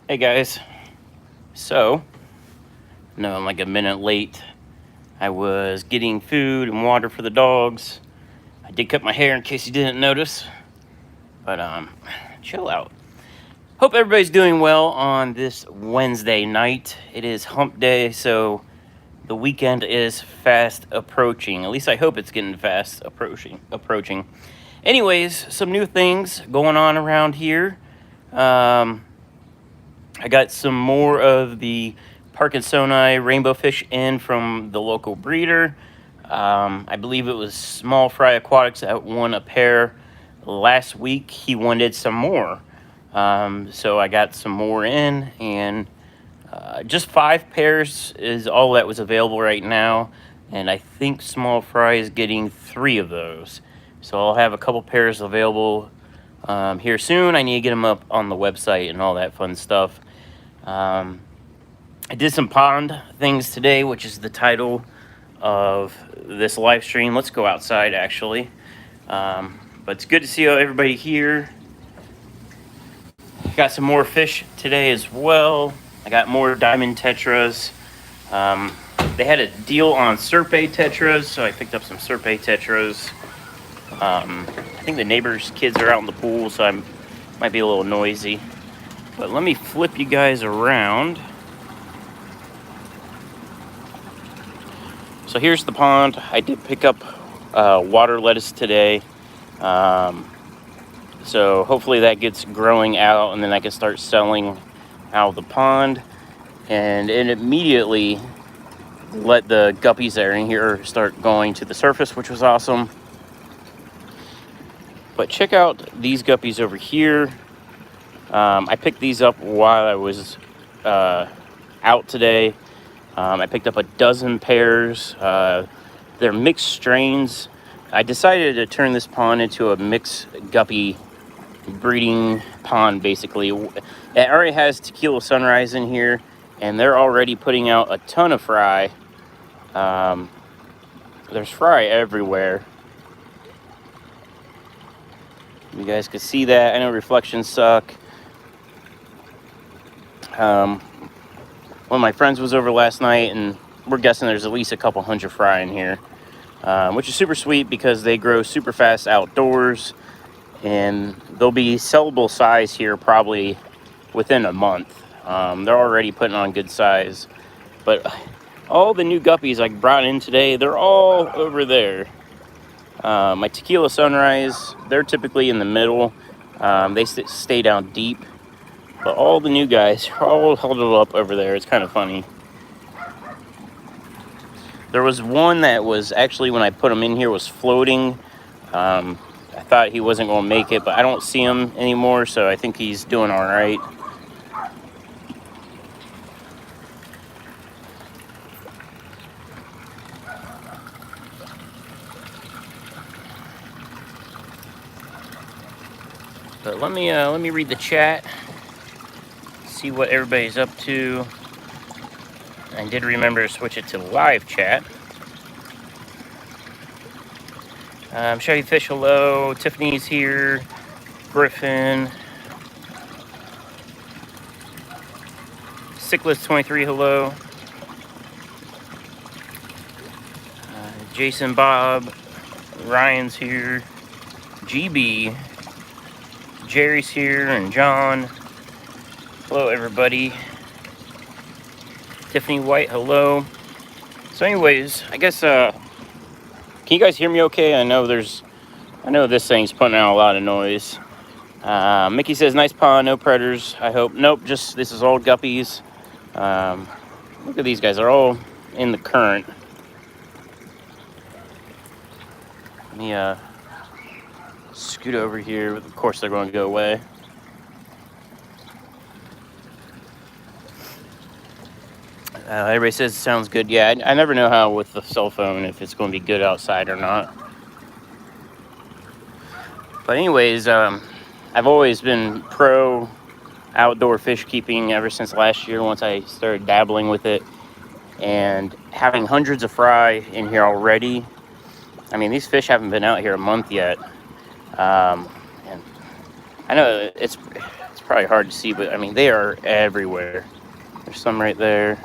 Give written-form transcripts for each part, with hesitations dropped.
Hey guys, so no, I'm like a minute late. I was getting food and water for the dogs. I did cut my hair in case you didn't notice, but chill out. Hope everybody's doing well on this Wednesday night. It is hump day, so the weekend is fast approaching. At least I hope it's getting fast approaching. Anyways, some new things going on around here. Um, I got some more of the Parkinsoni rainbow fish in from the local breeder. I believe it was Small Fry Aquatics that won a pair last week. He wanted some more. So I got some more in, and just 5 pairs is all that was available right now. And I think Small Fry is getting 3 of those. So I'll have a couple pairs available here soon. I need to get them up on the website and all that fun stuff. I did some pond things today, which is the title of this live stream. Let's go outside, actually. But it's good to see everybody here. Got some more fish today as well. I got more diamond tetras. They had a deal on Serpe tetras, so I picked up some Serpe tetras. I think the neighbors' kids are out in the pool, so I might be a little noisy. But let me flip you guys around. So here's the pond. I did pick up water lettuce today. So hopefully that gets growing out, and then I can start selling out of the pond. And it immediately let the guppies that are in here start going to the surface, which was awesome. But check out these guppies over here. I picked these up while I was out today. I picked up a dozen pairs. They're mixed strains. I decided to turn this pond into a mixed guppy breeding pond, basically. It already has Tequila Sunrise in here, and they're already putting out a ton of fry. There's fry everywhere. You guys can see that. I know reflections suck. One of my friends was over last night, and we're guessing there's at least a couple hundred fry in here, which is super sweet because they grow super fast outdoors, and they'll be sellable size here probably within a month. They're already putting on good size, but all the new guppies I brought in today, they're all over there. My Tequila Sunrise, they're typically in the middle. They stay down deep, but all the new guys are all huddled up over there. It's kind of funny. There was one that was actually, when I put him in here, was floating. I thought he wasn't going to make it, but I don't see him anymore, so I think he's doing all right. But let me read the chat, see what everybody's up to. I did remember to switch it to live chat. Chevy Fish, hello. Tiffany's here. Griffin. Sickless23, hello. Jason Bob. Ryan's here. GB. Jerry's here, and John. Hello, everybody. Tiffany White, hello. So anyways, I guess, can you guys hear me okay? I know this thing's putting out a lot of noise. Mickey says, nice pond, no predators, I hope. Nope, this is all guppies. Look at these guys, they're all in the current. Let me, scoot over here. Of course, they're going to go away. Everybody says it sounds good. Yeah, I never know how with the cell phone if it's going to be good outside or not. But anyways, I've always been pro outdoor fish keeping ever since last year once I started dabbling with it. And having hundreds of fry in here already. I mean, these fish haven't been out here a month yet. And I know it's probably hard to see, but I mean they are everywhere. There's some right there.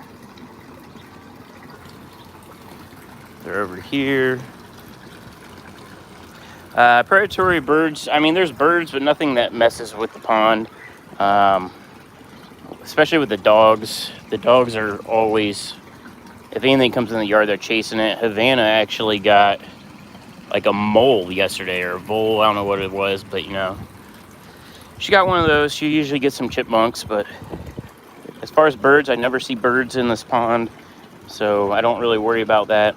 They're over here. Predatory birds. I mean, there's birds, but nothing that messes with the pond. Um, Especially with the dogs. The dogs are always, if anything comes in the yard, they're chasing it. Havana actually got like a mole yesterday, or a vole. I don't know what it was, but you know, she got one of those. She usually gets some chipmunks, but as far as birds, I never see birds in this pond, so I don't really worry about that.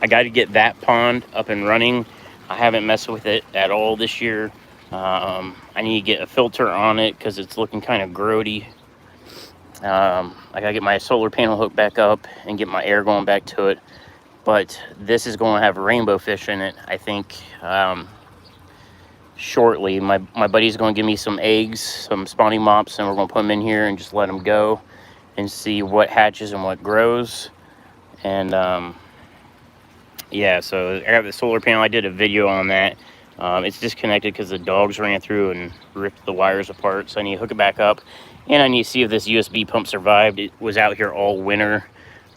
I got to get that pond up and running. I haven't messed with it at all this year. I need to get a filter on it because it's looking kind of grody. I gotta get my solar panel hooked back up and get my air going back to it. But this is going to have rainbow fish in it, I think, shortly. My buddy's going to give me some eggs, some spawning mops, and we're going to put them in here and just let them go and see what hatches and what grows. And yeah, so I got the solar panel. I did a video on that. It's disconnected because the dogs ran through and ripped the wires apart, so I need to hook it back up. And I need to see if this USB pump survived. It was out here all winter.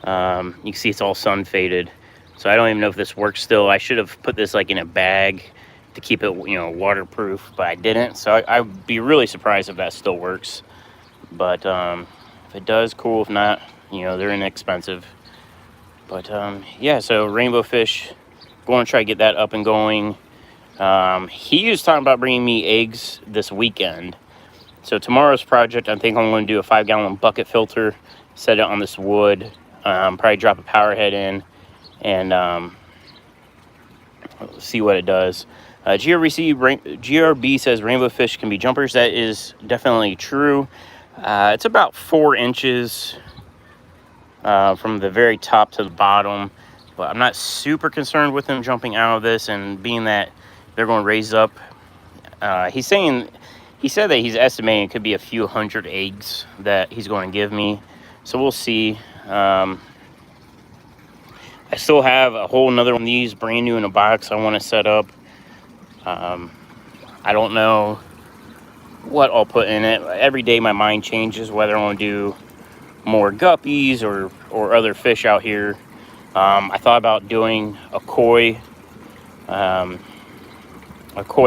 You can see it's all sun faded, so I don't even know if this works still. I should have put this like in a bag to keep it, you know, waterproof, but I didn't. So I'd be really surprised if that still works. But if it does, cool. If not, you know, they're inexpensive. But yeah, so rainbow fish, going to try to get that up and going. He was talking about bringing me eggs this weekend. So tomorrow's project, I think I'm going to do a 5-gallon bucket filter, set it on this wood, probably drop a power head in, and see what it does. GRB says rainbow fish can be jumpers. That is definitely true. It's about 4 inches from the very top to the bottom, but I'm not super concerned with them jumping out of this, and being that they're going to raise up. He said that he's estimating it could be a few hundred eggs that he's going to give me, so we'll see. I still have a whole nother one of these brand new in a box I want to set up. I don't know what I'll put in it. Every day my mind changes whether I want to do more guppies or other fish out here. I thought about doing a koi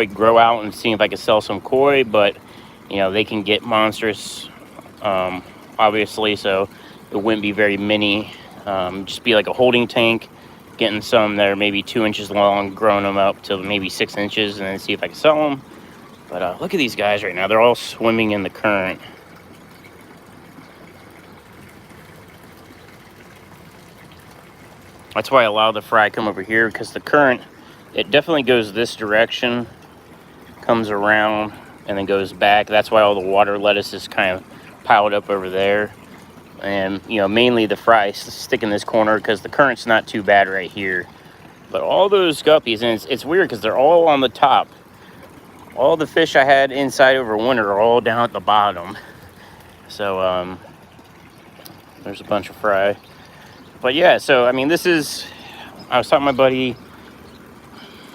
grow out and seeing if I could sell some koi, but you know, they can get monstrous, obviously, so it wouldn't be very many. Just be like a holding tank, getting some that are maybe 2 inches long, growing them up to maybe 6 inches, and then see if I can sell them. But look at these guys right now. They're all swimming in the current. That's why I allow the fry come over here, because the current, it definitely goes this direction, comes around, and then goes back. That's why all the water lettuce is kind of piled up over there. And, you know, mainly the fry stick in this corner because the current's not too bad right here. But all those guppies, and it's weird because they're all on the top. All the fish I had inside over winter are all down at the bottom. So, there's a bunch of fry. But yeah, so, I mean, this is, I was talking to my buddy,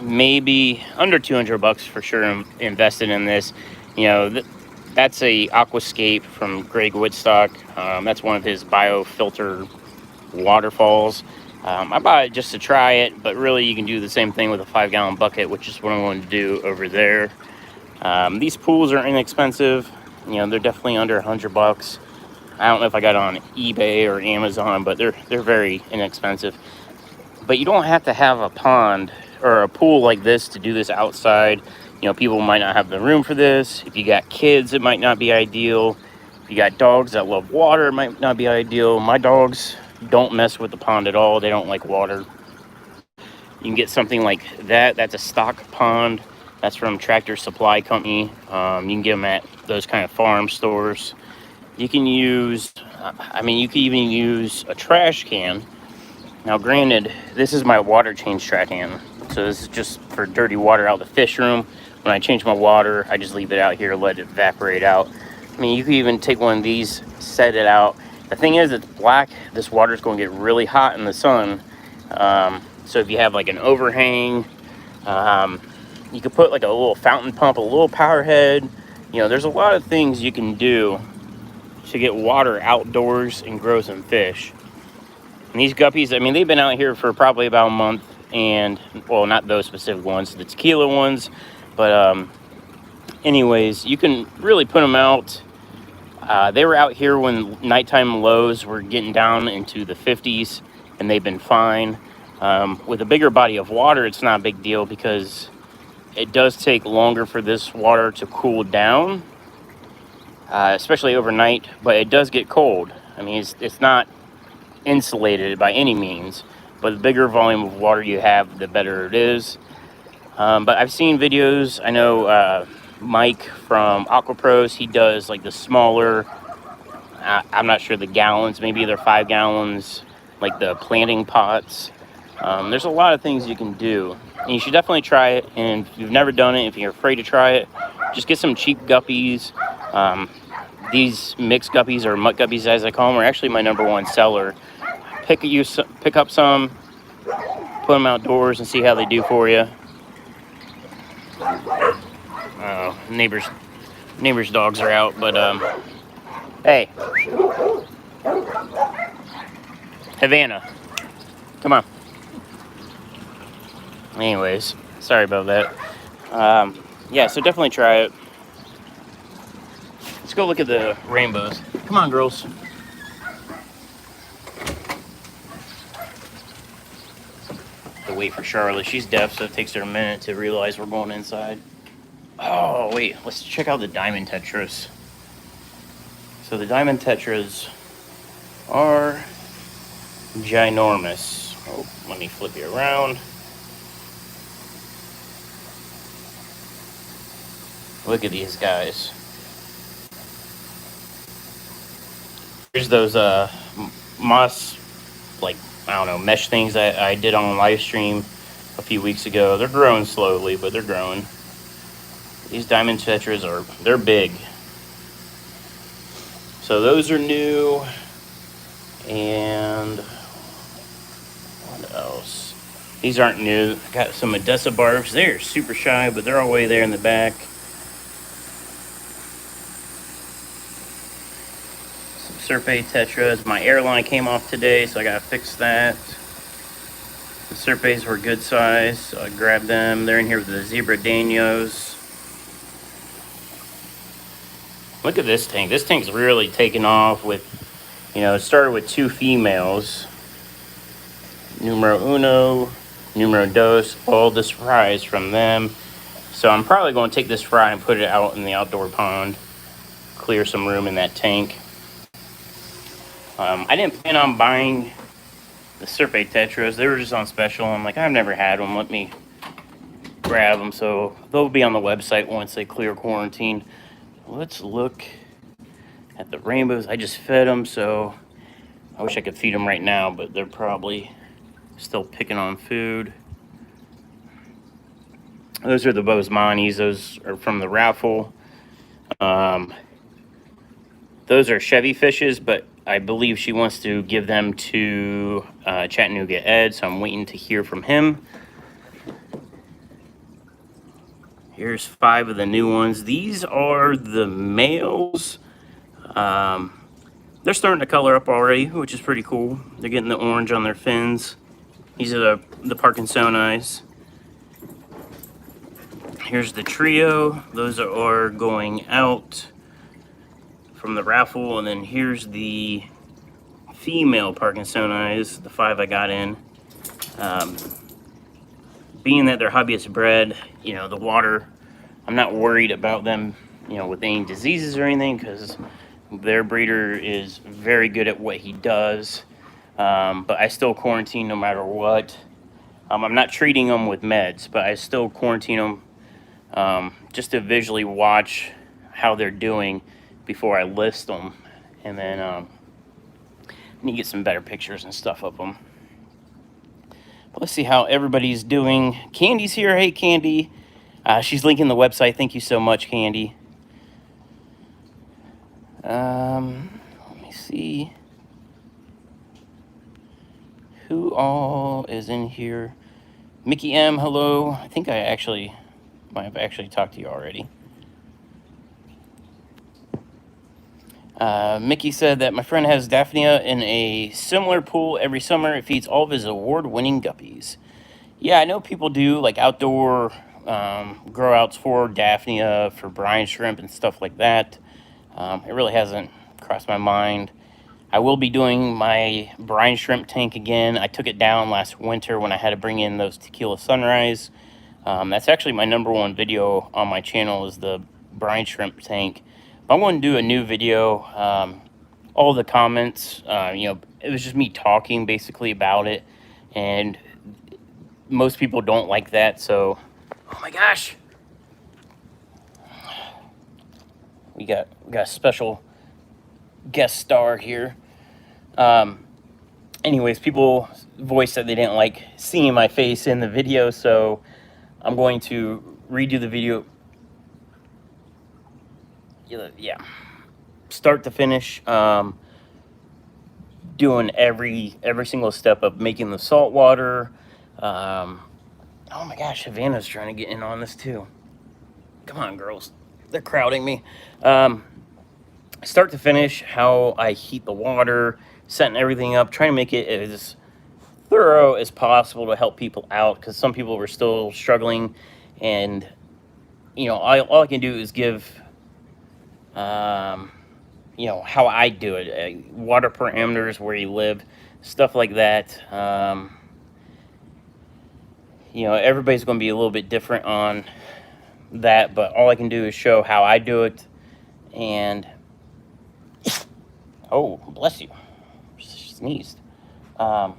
maybe under $200 for sure invested in this. You know, that's a Aquascape from Greg Woodstock. That's one of his biofilter waterfalls. I bought it just to try it, but really you can do the same thing with a 5-gallon bucket, which is what I'm going to do over there. These pools are inexpensive. You know, they're definitely under $100. I don't know if I got it on eBay or Amazon, but they're very inexpensive. But you don't have to have a pond or a pool like this to do this outside. You know, people might not have the room for this. If you got kids, it might not be ideal. If you got dogs that love water, it might not be ideal. My dogs don't mess with the pond at all. They don't like water. You can get something like that. That's a stock pond. That's from Tractor Supply Company. You can get them at those kind of farm stores. You can use, I mean, you can even use a trash can. Now, granted, this is my water change trash can. So this is just for dirty water out of the fish room. When I change my water, I just leave it out here, let it evaporate out. I mean, you could even take one of these, set it out. The thing is, it's black. This water is going to get really hot in the sun. So if you have like an overhang, You could put like a little fountain pump, a little power head. You know, there's a lot of things you can do to get water outdoors and grow some fish. And these guppies, I mean, they've been out here for probably about a month, and, well, not those specific ones, the tequila ones, but anyways, you can really put them out. They were out here when nighttime lows were getting down into the 50s, and they've been fine. With a bigger body of water, it's not a big deal because it does take longer for this water to cool down, especially overnight, but it does get cold. I mean, it's not insulated by any means, but the bigger volume of water you have, the better it is. But I've seen videos. I know Mike from AquaPros, he does like the smaller, I'm not sure the gallons, maybe they're 5 gallons, like the planting pots. There's a lot of things you can do, and you should definitely try it. And if you've never done it, if you're afraid to try it, just get some cheap guppies. These mixed guppies, or mutt guppies as I call them, are actually my #1 seller. Pick up some, put them outdoors, and see how they do for you. Neighbors' dogs are out, but hey, Havana, come on. Anyways, sorry about that. Yeah, so definitely try it. Let's go look at the rainbows. Come on, girls. To wait for Charlotte. She's deaf, so it takes her a minute to realize we're going inside. Oh, wait. Let's check out the diamond tetras. So the diamond tetras are ginormous. Oh, let me flip you around. Look at these guys. Here's those moss, like, I don't know, mesh things I did on a live stream a few weeks ago. They're growing slowly, but they're growing. These diamond tetras they're big. So those are new. And what else? These aren't new. I got some Odessa barbs. They're super shy, but they're all the way there in the back. Some Serpe tetras. My airline came off today, so I gotta fix that. The Serpes were good size, so I grabbed them. They're in here with the Zebra Danios. Look at this tank. This tank's really taken off with, you know, it started with 2 females. Numero uno, numero dos, all this fry is from them. So I'm probably going to take this fry and put it out in the outdoor pond. Clear some room in that tank. I didn't plan on buying the Serpe tetras. They were just on special. I'm like, I've never had them. Let me grab them. So they'll be on the website once they clear quarantine. Let's look at the rainbows. I just fed them, so I wish I could feed them right now, but they're probably still picking on food. Those are the Bozemantes. Those are from the raffle. Those are Chevy fishes, but I believe she wants to give them to Chattanooga Ed, so I'm waiting to hear from him. Here's 5 of the new ones. These are the males. They're starting to color up already, which is pretty cool. They're getting the orange on their fins. These are the Parkinsoni. Here's the trio. Those are going out from the raffle. And then here's the female Parkinsoni, the 5 I got in. Being that they're hobbyist bred, you know, the water, I'm not worried about them, you know, with any diseases or anything, because their breeder is very good at what he does. But I still quarantine no matter what. I'm not treating them with meds, but I still quarantine them just to visually watch how they're doing before I list them. And then I need to get some better pictures and stuff of them. But let's see how everybody's doing. Candy's here. Hey, Candy. She's linking the website. Thank you so much, Candy. Let me see who all is in here. Mickey M, hello. I think I actually might have actually talked to you already. Mickey said that my friend has Daphnia in a similar pool every summer. It feeds all of his award-winning guppies. Yeah, I know people do like outdoor grow outs for Daphnia, for brine shrimp and stuff like that. It really hasn't crossed my mind. I will be doing my brine shrimp tank again. I took it down last winter when I had to bring in those Tequila Sunrise. That's actually my #1 video on my channel, is the brine shrimp tank. But I'm going to do a new video. All the comments, it was just me talking basically about it, and most people don't like that. So, oh my gosh, we got a special guest star here. Anyways, people voiced that they didn't like seeing my face in the video, so I'm going to redo the video. Yeah, start to finish, doing every single step of making the salt water. Oh my gosh, Havana's trying to get in on this too. Come on, girls, they're crowding me. Start to finish, how I heat the water, setting everything up, trying to make it as thorough as possible to help people out, because some people were still struggling. And all I can do is give how I do it, water parameters, where you live, stuff like that. Everybody's going to be a little bit different on that, but all I can do is show how I do it. And oh, bless you, sneezed. But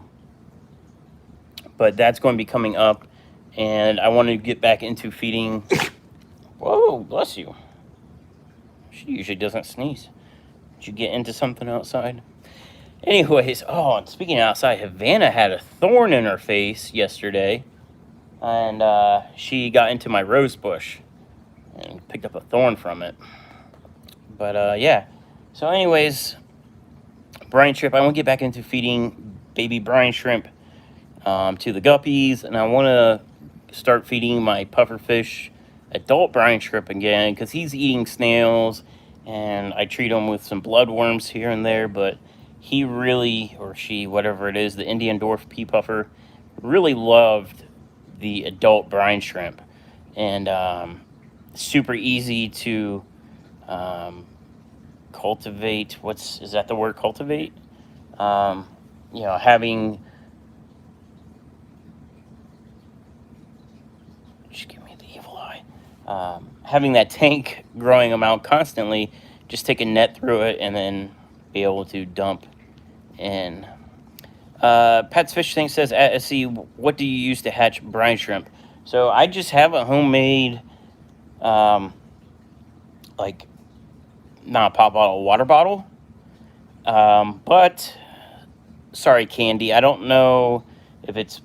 that's going to be coming up, and I want to get back into feeding. Whoa, bless you. She usually doesn't sneeze. Did you get into something outside? Anyways, and speaking of outside, Havana had a thorn in her face yesterday, and she got into my rose bush and picked up a thorn from it. But yeah, so anyways, brine shrimp, I want to get back into feeding baby brine shrimp to the guppies, and I want to start feeding my pufferfish adult brine shrimp again, because he's eating snails, and I treat him with some bloodworms here and there. But he really, or she, whatever it is, the Indian dwarf pea puffer, really loved the adult brine shrimp. And super easy to cultivate. Is that the word, cultivate? Having, just give me the evil eye. Having that tank, growing them out constantly, just take a net through it and then be able to dump in. Pat's Fish Tank says, at SC, what do you use to hatch brine shrimp? So I just have a homemade, not a pop bottle, water bottle. But sorry, Candy, I don't know if it's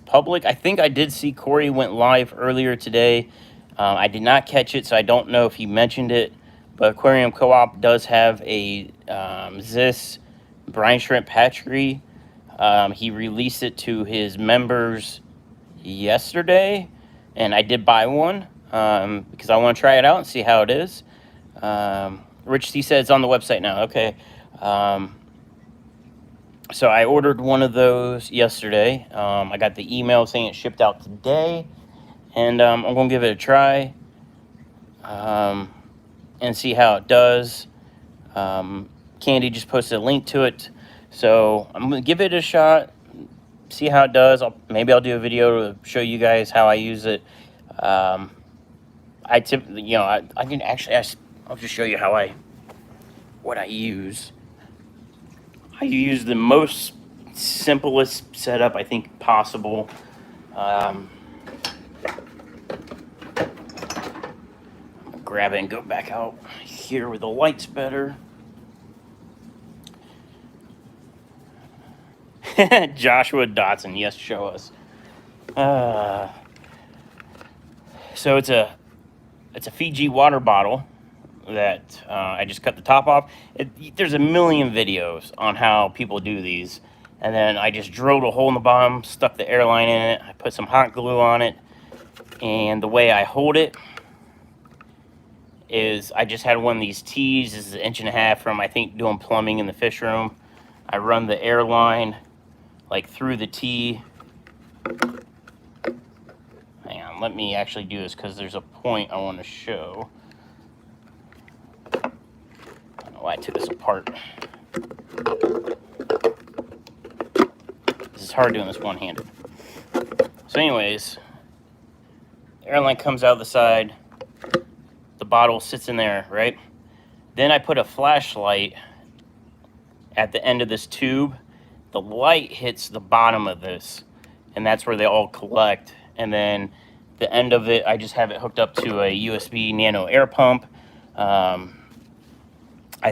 public. I think I did see Corey went live earlier today. I did not catch it, so I don't know if he mentioned it. But Aquarium Co-op does have a Zis brine shrimp hatchery. He released it to his members yesterday, and I did buy one because I want to try it out and see how it is. Rich C said it's on the website now. Okay. So I ordered one of those yesterday. I got the email saying it shipped out today, and I'm going to give it a try and see how it does. Candy just posted a link to it, so I'm going to give it a shot, see how it does. Maybe I'll do a video to show you guys how I use it. I can actually, I'll just show you what I use. I use the most simplest setup I think possible. Grab it and go back out here where the light's better. Joshua Dotson, yes, show us. So it's a Fiji water bottle that I just cut the top off. There's a million videos on how people do these, and then I just drilled a hole in the bottom, stuck the airline in it, I put some hot glue on it, And the way I hold it is I just had one of these tees. This is 1.5 inch from, I think, doing plumbing in the fish room. I run the air line like through the tee. Hang on, let me actually do this because there's a point I want to show. I don't know why I took this apart. This is hard doing this one-handed. So anyways, airline comes out the side, the bottle sits in there, right? Then I put a flashlight at the end of this tube. The light hits the bottom of this, and that's where they all collect. And then the end of it, I just have it hooked up to a USB nano air pump. I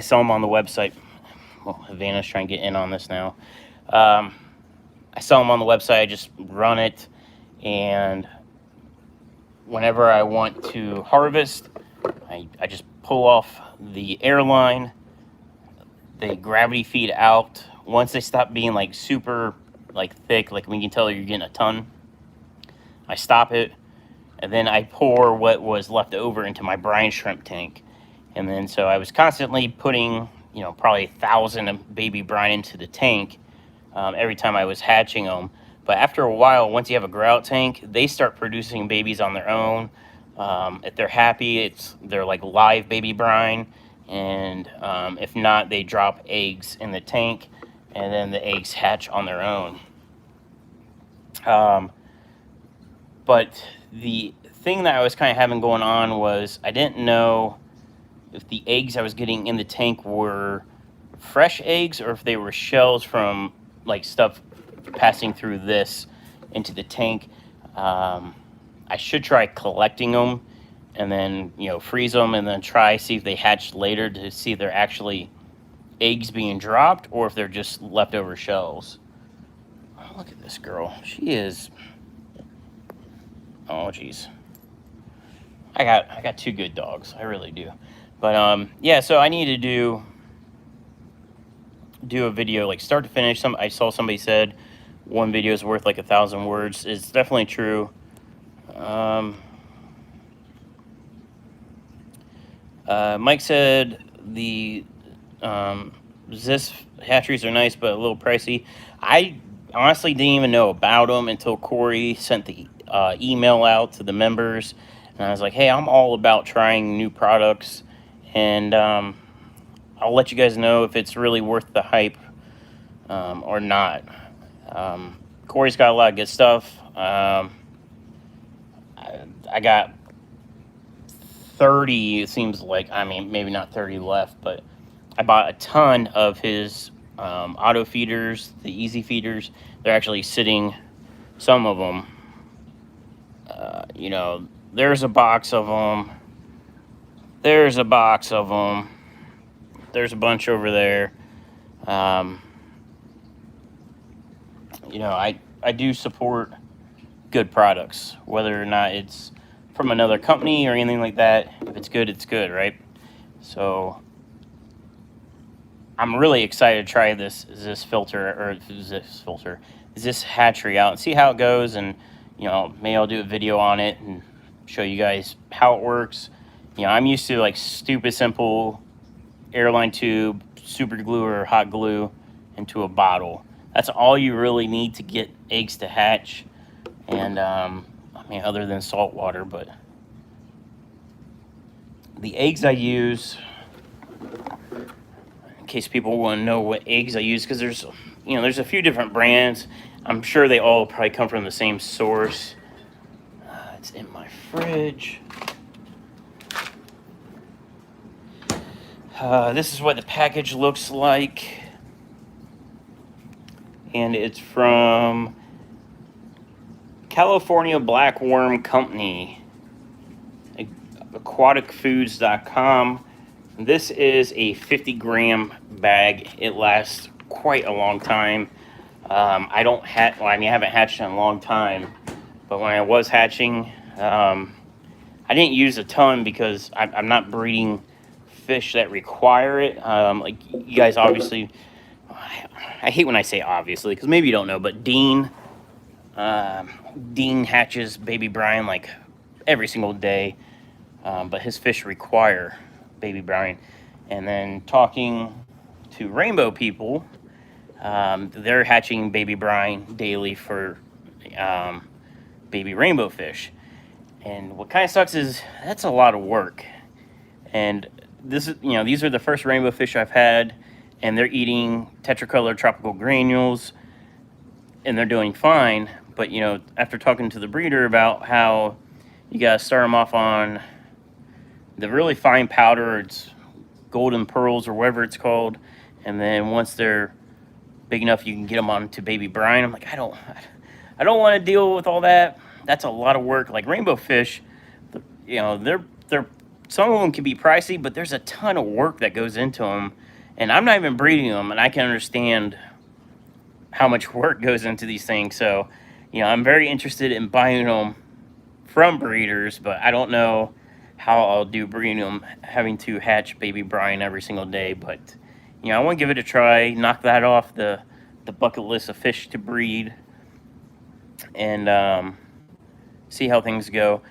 sell them on the website. Well, Havana's trying to get in on this now. I sell them on the website. I just run it, and whenever I want to harvest, I just pull off the airline. They gravity feed out. Once they stop being like super like thick, like when you can tell you're getting a ton, I stop it, and then I pour what was left over into my brine shrimp tank. And then so I was constantly putting, you know, probably 1,000 of baby brine into the tank every time I was hatching them. But after a while, once you have a grout tank, they start producing babies on their own. If they're happy, they're like live baby brine. And if not, they drop eggs in the tank, and then the eggs hatch on their own. But the thing that I was kind of having going on was I didn't know if the eggs I was getting in the tank were fresh eggs or if they were shells from like stuff passing through this into the tank. I should try collecting them and then, you know, freeze them and then see if they hatch later to see if they're actually eggs being dropped or if they're just leftover shells. Oh, look at this girl. She is... Oh, geez. I got two good dogs. I really do. But, yeah, so I need to do a video, like, start to finish. I saw somebody said one video is worth, like, 1,000 words. It's definitely true. Mike said the Ziss hatcheries are nice, but a little pricey. I honestly didn't even know about them until Corey sent the email out to the members. And I was like, hey, I'm all about trying new products. And I'll let you guys know if it's really worth the hype or not. Corey's got a lot of good stuff. I got 30, it seems like. I mean, maybe not 30 left, but I bought a ton of his auto feeders, the easy feeders. They're actually sitting, some of them, you know, there's a box of them. There's a box of them. There's a bunch over there. You know, I do support good products, whether or not it's from another company or anything like that. If it's good, it's good, right? So I'm really excited to try this hatchery out and see how it goes. And, you know, maybe I'll do a video on it and show you guys how it works. You know, I'm used to like stupid simple airline tube, super glue or hot glue into a bottle. That's all you really need to get eggs to hatch. And I mean, other than salt water, but the eggs I use, in case people want to know what eggs I use, because there's, you know, there's a few different brands. I'm sure they all probably come from the same source. It's in my fridge. This is what the package looks like. And it's from California Black Worm Company, aquaticfoods.com. This is a 50-gram bag. It lasts quite a long time. I haven't hatched in a long time, but when I was hatching, I didn't use a ton because I'm not breeding fish that require it. Like you guys obviously, I hate when I say obviously because maybe you don't know, but Dean hatches baby brine like every single day, but his fish require baby brine. And then talking to rainbow people, they're hatching baby brine daily for baby rainbow fish. And what kind of sucks is that's a lot of work. And this is, these are the first rainbow fish I've had, and they're eating tetracolor tropical granules, and they're doing fine. But after talking to the breeder about how you gotta start them off on the really fine powder, it's golden pearls or whatever it's called, and then once they're big enough, you can get them onto baby brine. I'm like, I don't want to deal with all that. That's a lot of work. Like rainbow fish, they're some of them can be pricey, but there's a ton of work that goes into them. And I'm not even breeding them, and I can understand how much work goes into these things. So, I'm very interested in buying them from breeders, but I don't know how I'll do breeding them, having to hatch baby brine every single day. But, I want to give it a try, knock that off the bucket list of fish to breed, and see how things go.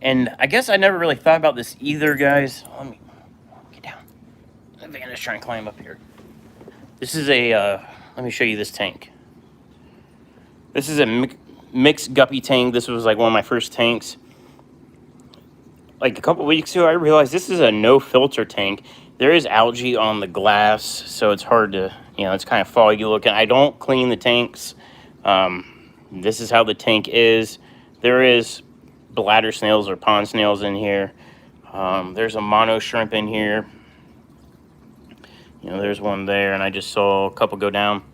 And I guess I never really thought about this either, guys. Let me get down. I'm going to try and climb up here. This is let me show you this tank. This is a mixed guppy tank. This was like one of my first tanks. Like a couple weeks ago, I realized this is a no filter tank. There is algae on the glass, so it's hard to, it's kind of foggy looking. I don't clean the tanks. This is how the tank is. There is bladder snails or pond snails in here. There's a mono shrimp in here. There's one there, and I just saw a couple go down.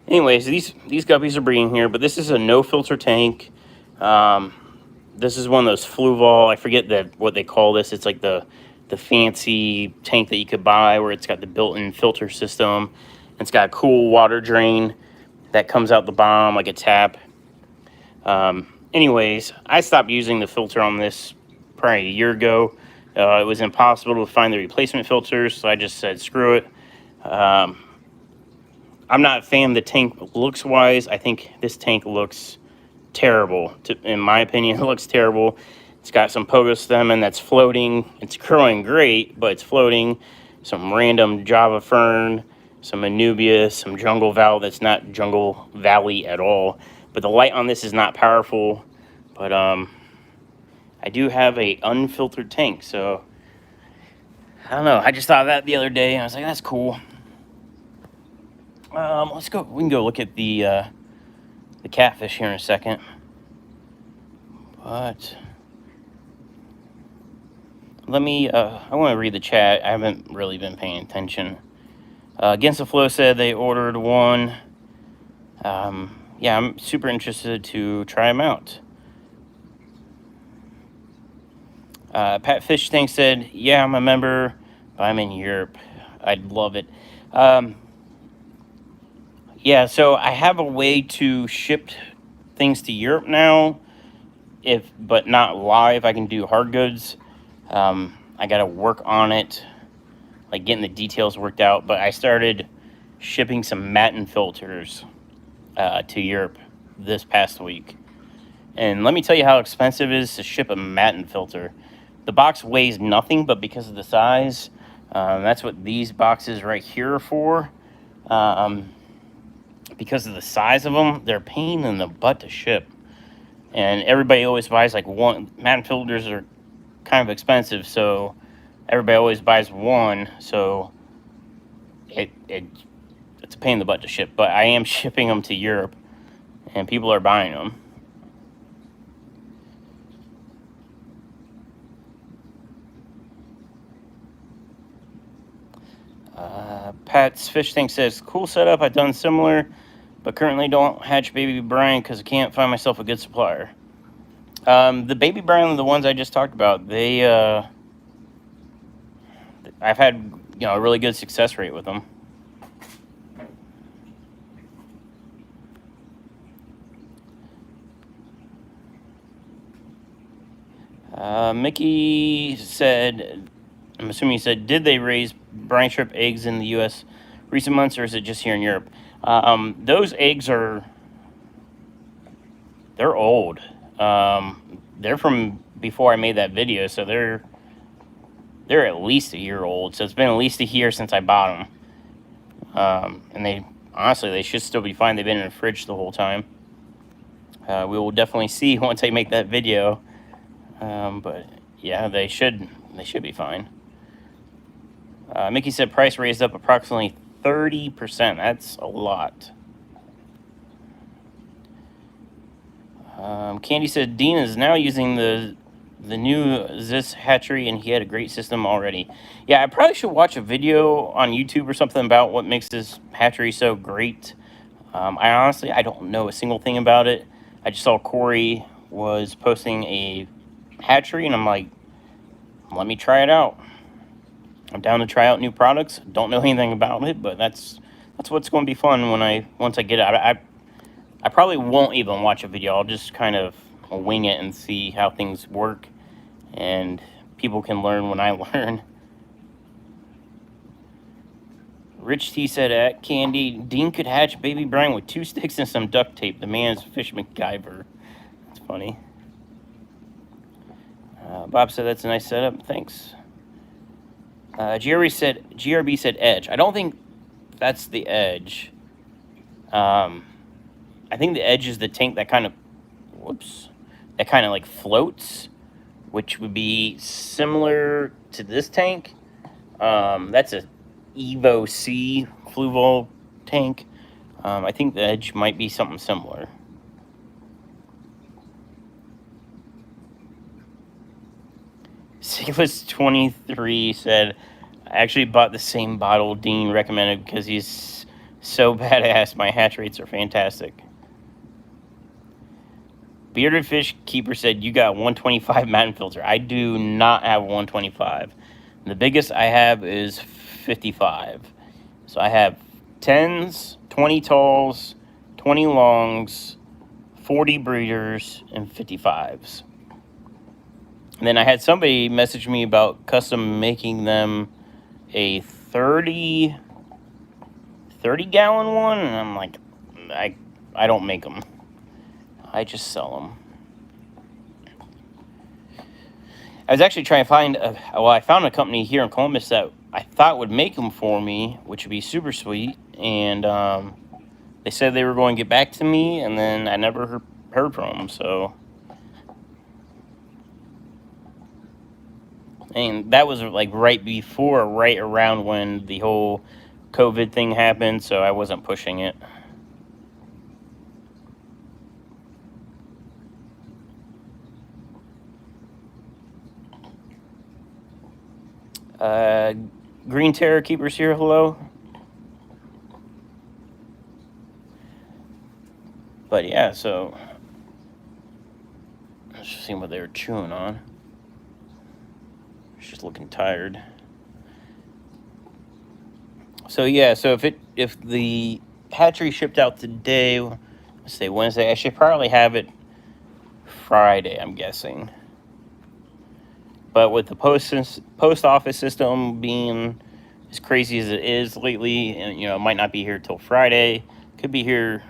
Anyways, these guppies are breeding here, but this is a no filter tank. This is one of those Fluval. I forget what they call this. It's like the fancy tank that you could buy where it's got the built-in filter system. It's got a cool water drain that comes out the bottom like a tap. Anyways, I stopped using the filter on this probably a year ago. It was impossible to find the replacement filters, so I just said screw it. I'm not a fan of the tank looks-wise. I think this tank looks terrible. In my opinion, it looks terrible. It's got some pogo stemon that's floating. It's growing great, but it's floating. Some random Java fern, some Anubias, some jungle valley that's not jungle valley at all. But the light on this is not powerful. But I do have a unfiltered tank, so I don't know. I just thought of that the other day, and I was like, that's cool. Let's go. We can go look at the catfish here in a second. But let me, I want to read the chat. I haven't really been paying attention. Against the Flow said they ordered one. Yeah, I'm super interested to try them out. Pat Fish Tank said, yeah, I'm a member, but I'm in Europe. I'd love it. Yeah, so I have a way to ship things to Europe now, but not live. I can do hard goods. I got to work on it, like getting the details worked out. But I started shipping some Matin filters to Europe this past week. And let me tell you how expensive it is to ship a Matin filter. The box weighs nothing, but because of the size, that's what these boxes right here are for. Because of the size of them, they're a pain in the butt to ship. And everybody always buys like one. Matin filters are kind of expensive, so everybody always buys one. So it's a pain in the butt to ship. But I am shipping them to Europe, and people are buying them. Pat's Fish Tank says, cool setup. I've done similar, but currently don't hatch baby brine because I can't find myself a good supplier. The baby brine, the ones I just talked about, I've had a really good success rate with them. Mickey said, I'm assuming he said, did they raise brine shrimp eggs in the U.S. recent months, or is it just here in Europe? Those eggs they're old. They're from before I made that video, so they're at least a year old. So it's been at least a year since I bought them, and they honestly they should still be fine. They've been in the fridge the whole time. We will definitely see once I make that video, but yeah, they should be fine. Mickey said price raised up approximately 30%. That's a lot. Candy said Dean is now using the new Zis hatchery, and he had a great system already. Yeah, I probably should watch a video on YouTube or something about what makes this hatchery so great. I don't know a single thing about it. I just saw Corey was posting a hatchery, and I'm like, let me try it out. I'm down to try out new products. Don't know anything about it, but that's what's going to be fun once I get it. I probably won't even watch a video. I'll just kind of wing it and see how things work, and people can learn when I learn. Rich T said at Candy, Dean could hatch baby Brian with 2 sticks and some duct tape. The man's fish MacGyver. That's funny. Bob said that's a nice setup. Thanks. GRB said edge. I don't think that's the edge. I think the edge is the tank that kind of, like floats, which would be similar to this tank. That's a Evo C Fluval tank. I think the edge might be something similar. Silas 23 said, I actually bought the same bottle Dean recommended because he's so badass. My hatch rates are fantastic. Bearded Fish Keeper said, you got 125 Matin filter. I do not have 125. The biggest I have is 55. So I have 10s, 20 talls, 20 longs, 40 breeders, and 55s. And then I had somebody message me about custom making them a 30 gallon one, and I'm like, I don't make them. I just sell them. I was actually trying to find I found a company here in Columbus that I thought would make them for me, which would be super sweet, and they said they were going to get back to me, and then I never heard from them. So, and that was like right around when the whole COVID thing happened, so I wasn't pushing it. Green Terror Keepers here, hello. But yeah, so let's just see what they were chewing on. She's looking tired. So yeah, so if the hatchery shipped out today, let's say Wednesday, I should probably have it Friday, I'm guessing. But with the post office system being as crazy as it is lately, and it might not be here till Friday. Could be here.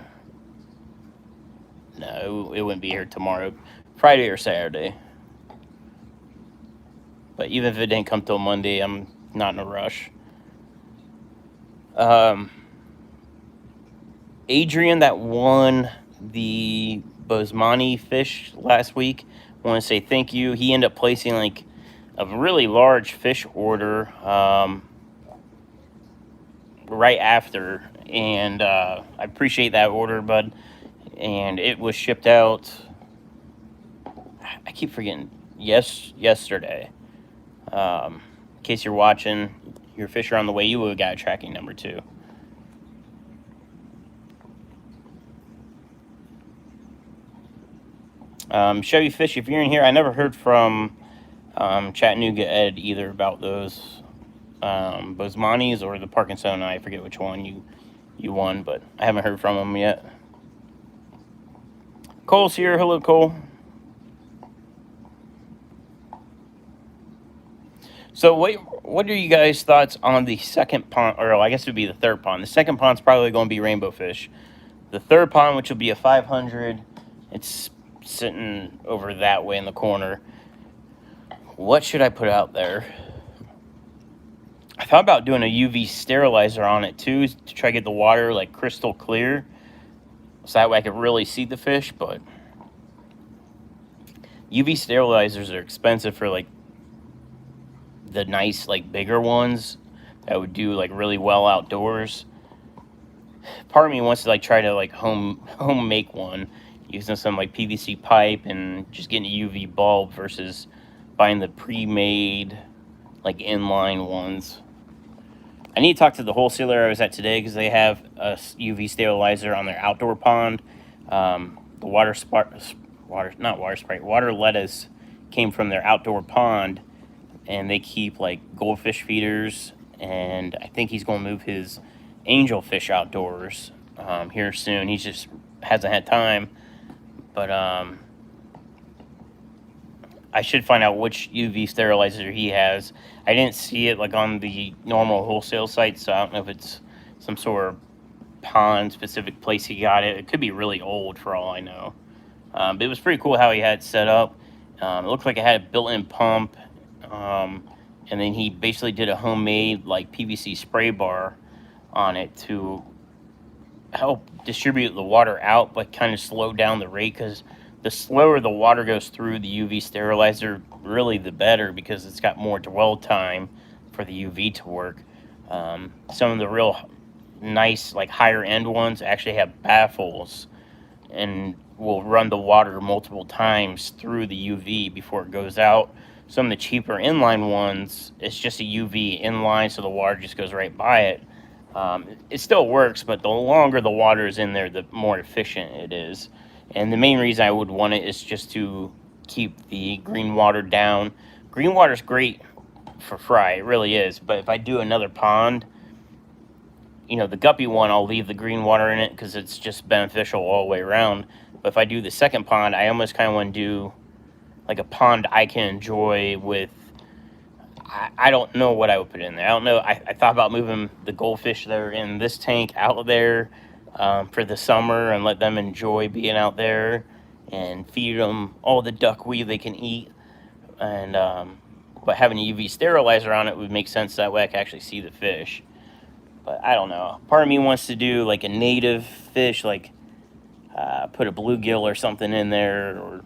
No, it wouldn't be here tomorrow, Friday or Saturday. But even if it didn't come till Monday, I'm not in a rush. Adrian, that won the Bosemani fish last week, I want to say thank you. He ended up placing like a really large fish order right after, and I appreciate that order, bud. And it was shipped out, I keep forgetting, yesterday. In case you're watching, your fish are on the way, you would have got a tracking number too. Chevy Fish, if you're in here, I never heard from Chattanooga Ed either about those Bosemani's or the Parkinson. I forget which one you won, but I haven't heard from him yet. Cole's here. Hello, Cole. So what are you guys' thoughts on the second pond, or I guess it would be the third pond? The second pond's probably going to be rainbow fish. The third pond, which will be a 500, it's sitting over that way in the corner. What should I put out there? I thought about doing a UV sterilizer on it too, to try to get the water like crystal clear, so that way I could really see the fish. But UV sterilizers are expensive for like the nice, like bigger ones that would do like really well outdoors. Part of me wants to like try to like home make one using some like PVC pipe and just getting a UV bulb versus buying the pre-made like inline ones. I need to talk to the wholesaler I was at today because they have a UV sterilizer on their outdoor pond. The water lettuce came from their outdoor pond, and they keep like goldfish feeders. And I think he's going to move his angelfish outdoors here soon. He just hasn't had time, but I should find out which UV sterilizer he has. I didn't see it like on the normal wholesale site, so I don't know if it's some sort of pond specific place he got it. It could be really old for all I know. But it was pretty cool how he had it set up. It looked like it had a built-in pump, and then he basically did a homemade like PVC spray bar on it to help distribute the water out, but kind of slow down the rate, because the slower the water goes through the UV sterilizer, really the better, because it's got more dwell time for the UV to work. Some of the real nice, like higher end ones actually have baffles and will run the water multiple times through the UV before it goes out. Some of the cheaper inline ones, it's just a UV inline, so the water just goes right by it. It still works, but the longer the water is in there, the more efficient it is. And the main reason I would want it is just to keep the green water down. Green water is great for fry, it really is. But if I do another pond, you know, the guppy one, I'll leave the green water in it because it's just beneficial all the way around. But if I do the second pond, I almost kind of want to do like a pond I can enjoy with, I don't know what I would put in there. I don't know. I thought about moving the goldfish that are in this tank out there for the summer and let them enjoy being out there, and feed them all the duckweed they can eat. And but having a UV sterilizer on it would make sense. That way I can actually see the fish. But I don't know. Part of me wants to do like a native fish, like put a bluegill or something in there. Or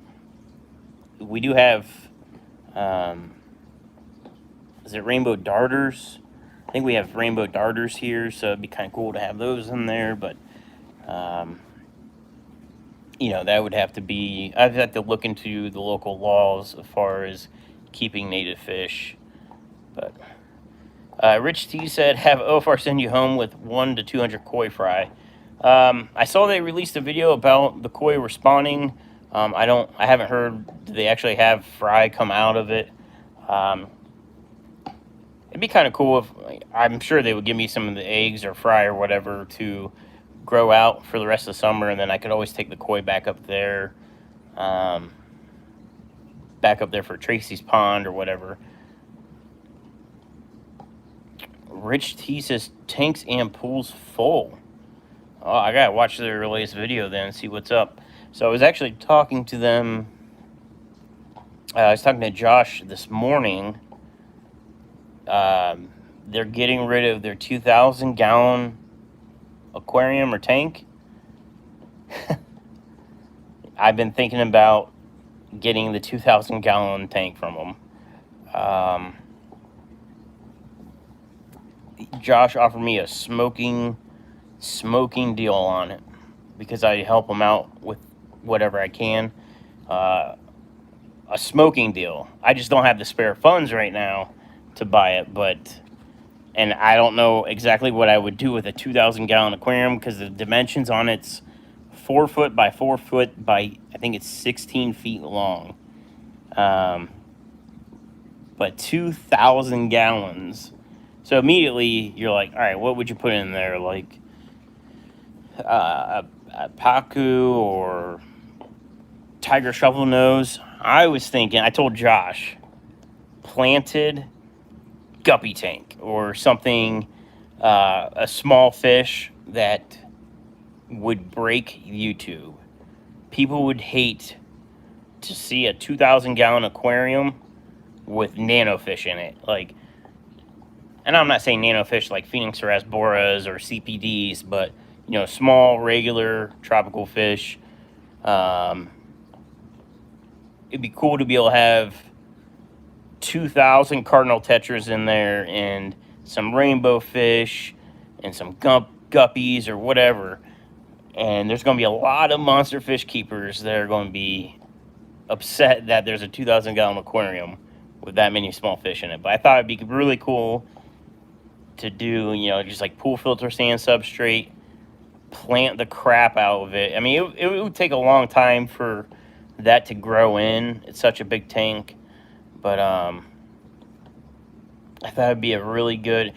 we do have, is it rainbow darters? I think we have rainbow darters here, so it'd be kind of cool to have those in there. But you know, that would have to be, I'd have to look into the local laws as far as keeping native fish. But Rich T said, have OFR send you home with 1 to 200 koi fry. I saw they released a video about the koi responding. I haven't heard, do they actually have fry come out of it? It'd be kind of cool if, I'm sure they would give me some of the eggs or fry or whatever to grow out for the rest of the summer, and then I could always take the koi back up there for Tracy's pond or whatever. Rich T says tanks and pools full. Oh, I gotta watch their latest video then and see what's up. So I was actually talking to them. I was talking to Josh this morning. They're getting rid of their 2,000 gallon aquarium or tank. I've been thinking about getting the 2,000 gallon tank from them. Josh offered me a smoking deal on it because I help him out with whatever I can. A smoking deal. I just don't have the spare funds right now to buy it, and I don't know exactly what I would do with a 2,000 gallon aquarium because the dimensions on it's 4 foot by 4 foot by, I think it's 16 feet long. But 2,000 gallons. So immediately you're like, all right, what would you put in there? Like a pacu or tiger shovel nose? I was thinking, I told Josh, planted guppy tank or something, a small fish that would break YouTube. People would hate to see a 2,000 gallon aquarium with nanofish in it. Like, and I'm not saying nanofish like Phoenix rasboras or CPDs, but small, regular tropical fish. Um, it'd be cool to be able to have 2,000 cardinal tetras in there and some rainbow fish and some guppies or whatever. And there's going to be a lot of monster fish keepers that are going to be upset that there's a 2,000-gallon aquarium with that many small fish in it. But I thought it'd be really cool to do, just like pool filter sand substrate, plant the crap out of it. I mean, it would take a long time for that to grow in. It's such a big tank. But I thought it'd be a really good,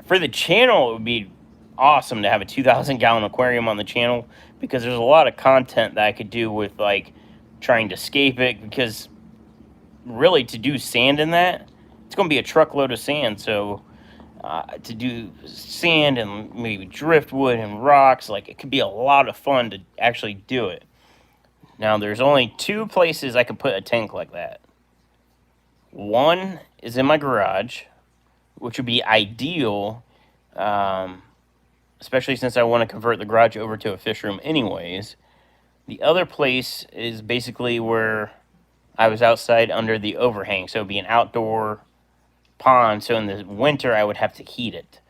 for the channel, it would be awesome to have a 2,000-gallon aquarium on the channel, because there's a lot of content that I could do with like trying to scape it, because really to do sand in that, it's going to be a truckload of sand. So to do sand and maybe driftwood and rocks, like it could be a lot of fun to actually do it. Now there's only 2 places I could put a tank like that. One is in my garage, which would be ideal, especially since I want to convert the garage over to a fish room anyways. The other place is basically where I was outside under the overhang, so it'd be an outdoor pond, so in the winter I would have to heat it.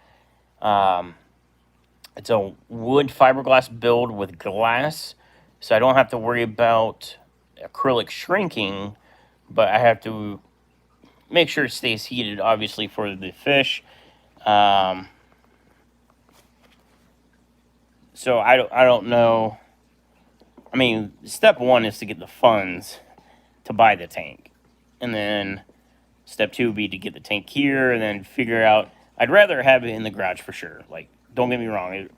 It's a wood fiberglass build with glass, so I don't have to worry about acrylic shrinking, but I have to make sure it stays heated, obviously, for the fish. So I don't know. I mean, step 1 is to get the funds to buy the tank, and then step 2 would be to get the tank here, and then figure out. I'd rather have it in the garage for sure. Like, don't get me wrong,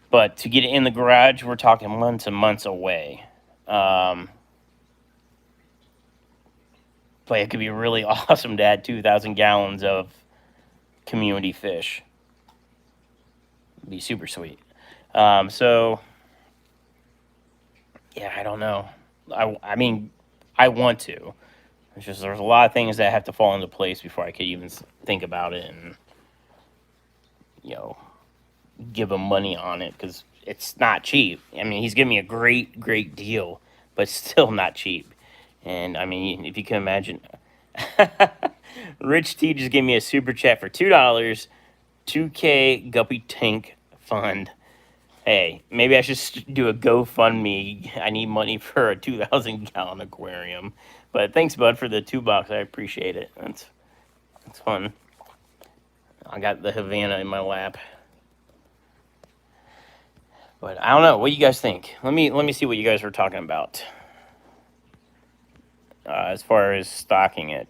but to get it in the garage, we're talking months and months away. But it could be really awesome to add 2,000 gallons of community fish. It'd be super sweet. So, yeah, I don't know. I mean, I want to. It's just there's a lot of things that have to fall into place before I could even think about it and, give him money on it, because it's not cheap. I mean, he's giving me a great deal, but still not cheap. And I mean, if you can imagine, Rich T just gave me a super chat for $2, 2K Guppy Tank Fund. Hey, maybe I should do a GoFundMe. I need money for a 2,000-gallon aquarium. But thanks, bud, for the $2. I appreciate it. That's fun. I got the Havana in my lap. But I don't know. What do you guys think? Let me see what you guys were talking about as far as stocking it.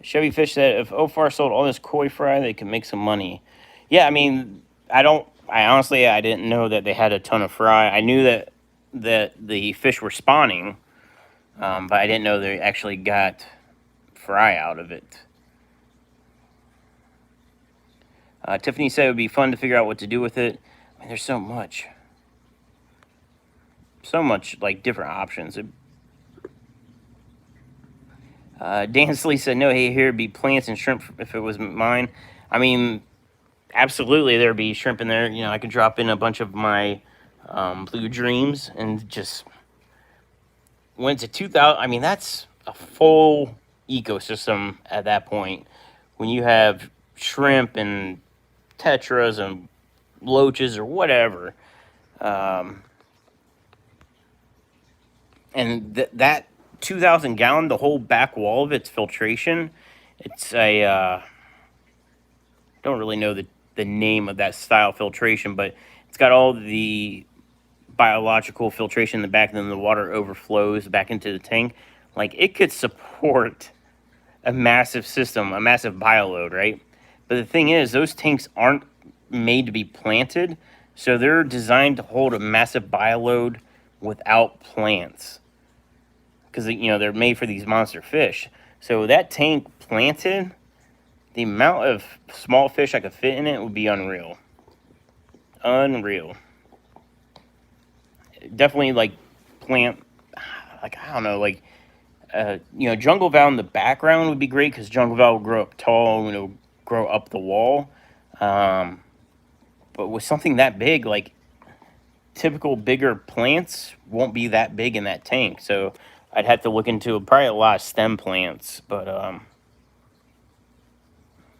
Chevy Fish said if OFAR sold all this koi fry, they could make some money. Yeah, I mean, I honestly, I didn't know that they had a ton of fry. I knew that the fish were spawning, but I didn't know they actually got fry out of it. Tiffany said it would be fun to figure out what to do with it. I mean, there's so much like different options. Dan Slee said, no, hey, here would be plants and shrimp if it was mine. I mean, absolutely, there'd be shrimp in there. I could drop in a bunch of my Blue Dreams, and just when it's a 2,000, I mean, that's a full ecosystem at that point. When you have shrimp and tetras and loaches or whatever, and that 2,000 gallon, the whole back wall of it's filtration. It's a don't really know the name of that style filtration, but it's got all the biological filtration in the back, and then the water overflows back into the tank. Like, it could support a massive system, a massive bioload, right? But the thing is, those tanks aren't made to be planted, so they're designed to hold a massive bioload without plants, because they're made for these monster fish. So that tank planted, the amount of small fish I could fit in it would be unreal. Unreal. Definitely like plant, like I don't know, like Jungle Val in the background would be great because Jungle Val will grow up tall, grow up the wall. Um, but with something that big, like typical bigger plants won't be that big in that tank. So I'd have to look into probably a lot of stem plants. But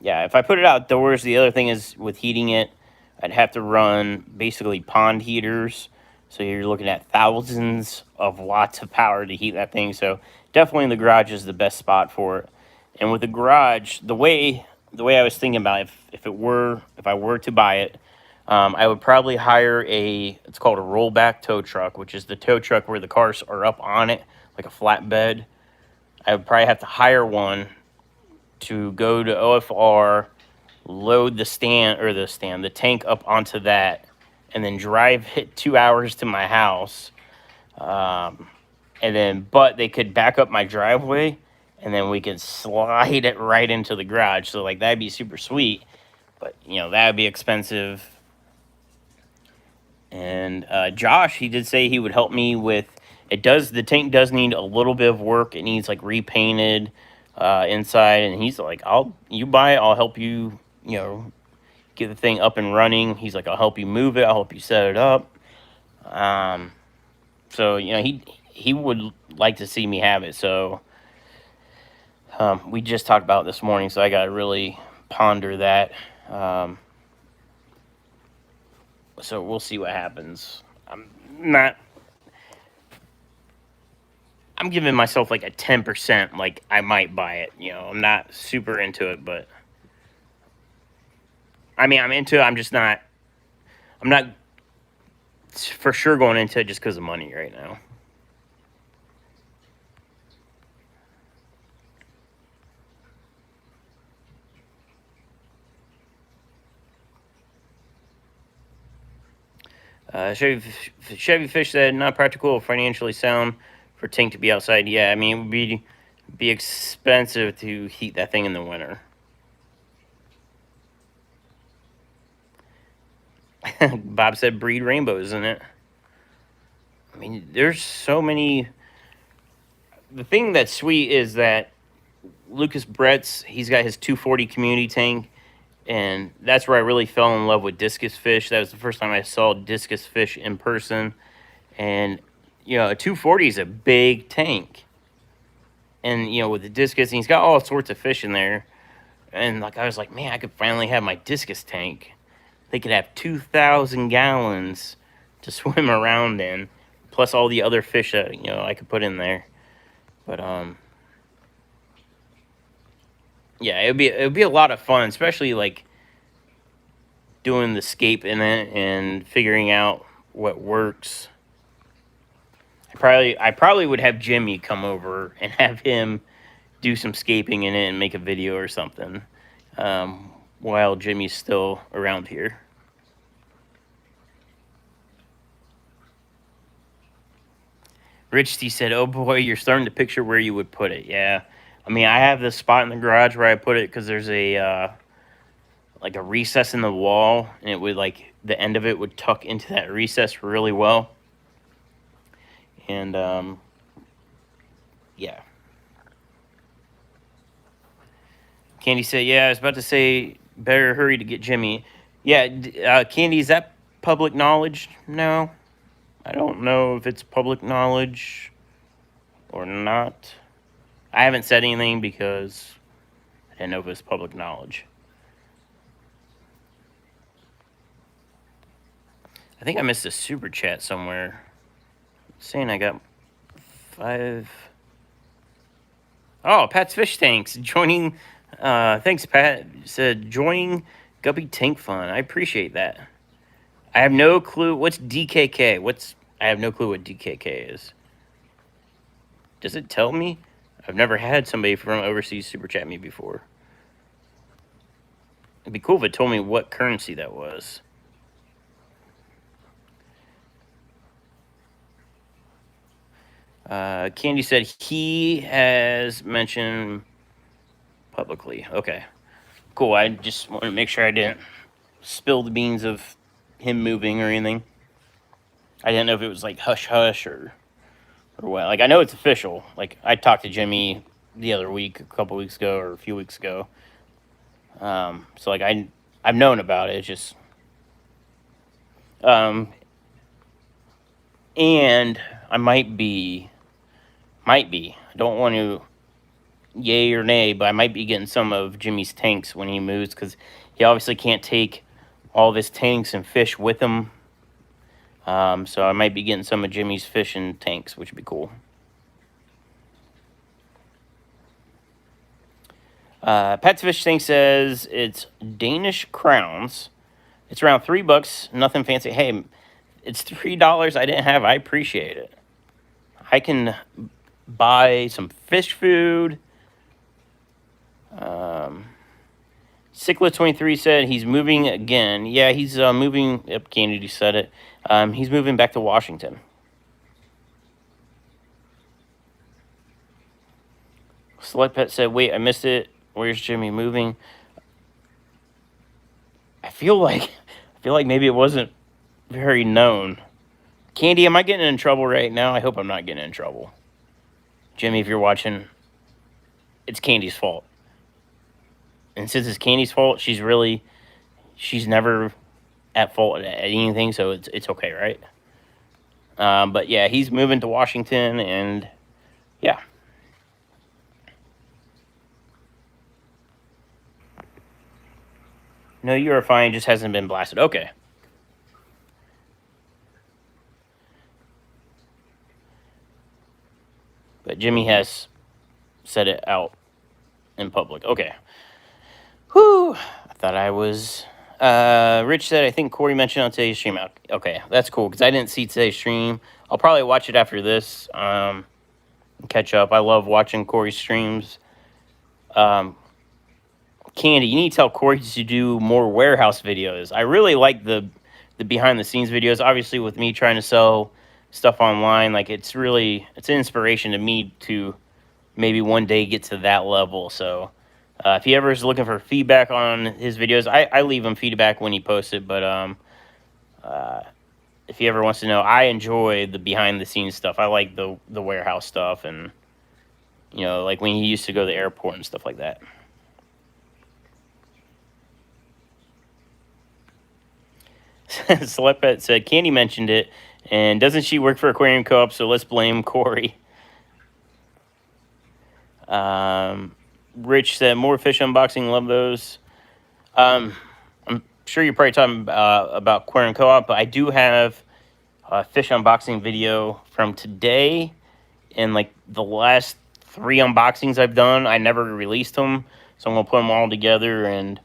yeah, if I put it outdoors, the other thing is with heating it, I'd have to run basically pond heaters. So you're looking at thousands of watts of power to heat that thing. So definitely the garage is the best spot for it. And with the garage, the way I was thinking about it, if I were to buy it, I would probably hire it's called a rollback tow truck, which is the tow truck where the cars are up on it, like a flatbed. I would probably have to hire one to go to OFR, load the tank up onto that, and then drive it 2 hours to my house. But they could back up my driveway, and then we could slide it right into the garage. So like that'd be super sweet, but that would be expensive. And Josh, he did say he would help me with it. The tank does need a little bit of work. It needs like repainted inside, and he's like, you buy it, I'll help you, get the thing up and running. He's like, I'll help you move it, I'll help you set it up. So he would like to see me have it. So we just talked about it this morning, so I got to really ponder that. So we'll see what happens. I'm giving myself like a 10%, like I might buy it. I'm not super into it, but I mean, I'm into it. I'm not for sure going into it just because of money right now. Chevy Fish said, not practical or financially sound for tank to be outside. Yeah, I mean, it would be expensive to heat that thing in the winter. Bob said breed rainbows in it. I mean, there's so many. The thing that's sweet is that Lucas Brett's, he's got his 240 community tank, and that's where I really fell in love with discus fish. That was the first time I saw discus fish in person. And, a 240 is a big tank. And, with the discus, and he's got all sorts of fish in there. And, I was like, man, I could finally have my discus tank. They could have 2,000 gallons to swim around in, plus all the other fish that, I could put in there. But, yeah, it would be a lot of fun, especially, doing the scape in it and figuring out what works. I probably would have Jimmy come over and have him do some scaping in it and make a video or something while Jimmy's still around here. Rich T said, oh boy, you're starting to picture where you would put it. Yeah. I mean, I have this spot in the garage where I put it because there's a recess in the wall, and it would the end of it would tuck into that recess really well. And yeah. Candy said, yeah, I was about to say, better hurry to get Jimmy. Yeah, Candy, is that public knowledge? No. I don't know if it's public knowledge or not. I haven't said anything because I didn't know if it was public knowledge. I think I missed a super chat somewhere saying I got 5. Oh, Pat's Fish Tanks joining. Thanks, Pat. Said joining Guppy Tank Fun. I appreciate that. I have no clue. What's DKK? I have no clue what DKK is. Does it tell me? I've never had somebody from overseas super chat me before. It'd be cool if it told me what currency that was. Candy said he has mentioned publicly. Okay, Cool. I just wanted to make sure I didn't spill the beans of him moving or anything. I didn't know if it was like hush hush or what. Like, I know it's official. Like, I talked to Jimmy the other week, a couple weeks ago, or a few weeks ago. So like I've known about it. It's just and I might be. I don't want to yay or nay, but I might be getting some of Jimmy's tanks when he moves because he obviously can't take all of his tanks and fish with him. So I might be getting some of Jimmy's fishing tanks, which would be cool. Pat's Fish Tank says it's Danish crowns. It's around $3. Nothing fancy. Hey, it's $3 I didn't have. I appreciate it. I can buy some fish food. Cicla23 said he's moving again. Yeah, he's moving. Yep, Kennedy said it. He's moving back to Washington. Select Pet said, wait, I missed it. Where's Jimmy moving? I feel like maybe it wasn't very known. Candy, am I getting in trouble right now? I hope I'm not getting in trouble. Jimmy, if you're watching, it's Candy's fault. And since it's Candy's fault, she's never at fault at anything, so it's okay, right? But yeah, he's moving to Washington, and yeah. No, you are fine. Just hasn't been blasted. Okay. But Jimmy has said it out in public. Okay. Whew. I thought I was... Rich said, I think Corey mentioned on today's stream. Okay, that's cool, because I didn't see today's stream. I'll probably watch it after this. Catch up. I love watching Corey's streams. Candy, you need to tell Corey to do more warehouse videos. I really like the behind-the-scenes videos. Obviously, with me trying to sell stuff online, like, it's an inspiration to me to maybe one day get to that level. So if he ever is looking for feedback on his videos, I leave him feedback when he posts it. But if he ever wants to know, I enjoy the behind-the-scenes stuff. I like the warehouse stuff, and like when he used to go to the airport and stuff like that. Celeste said, Candy mentioned it, and doesn't she work for Aquarium Co-op, so let's blame Corey. Rich said, more fish unboxing, love those. I'm sure you're probably talking about Aquarium Co-op, but I do have a fish unboxing video from today, and like the last 3 unboxings I've done, I never released them, so I'm going to put them all together and